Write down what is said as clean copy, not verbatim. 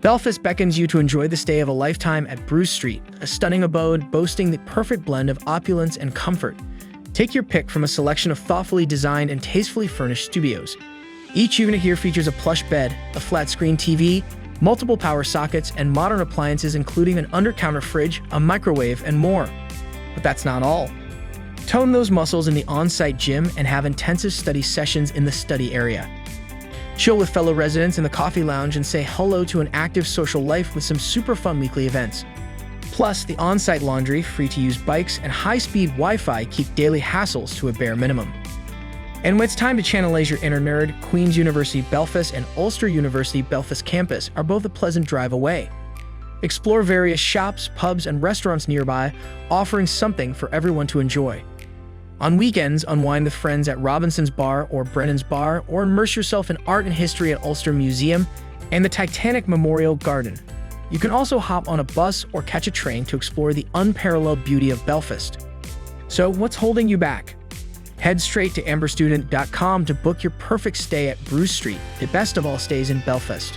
Belfast beckons you to enjoy the stay of a lifetime at Bruce Street, a stunning abode boasting the perfect blend of opulence and comfort. Take your pick from a selection of thoughtfully designed and tastefully furnished studios. Each unit here features a plush bed, a flat-screen TV, multiple power sockets, and modern appliances including an under-counter fridge, a microwave, and more. But that's not all. Tone those muscles in the on-site gym and have intensive study sessions in the study area. Chill with fellow residents in the coffee lounge and say hello to an active social life with some super fun weekly events. Plus, the on-site laundry, free-to-use bikes, and high-speed Wi-Fi keep daily hassles to a bare minimum. And when it's time to channelize your inner nerd, Queens University Belfast and Ulster University Belfast Campus are both a pleasant drive away. Explore various shops, pubs, and restaurants nearby, offering something for everyone to enjoy. On weekends, unwind with friends at Robinson's Bar or Brennan's Bar, or immerse yourself in art and history at Ulster Museum and the Titanic Memorial Garden. You can also hop on a bus or catch a train to explore the unparalleled beauty of Belfast. So, what's holding you back? Head straight to amberstudent.com to book your perfect stay at Bruce Street, the best of all stays in Belfast.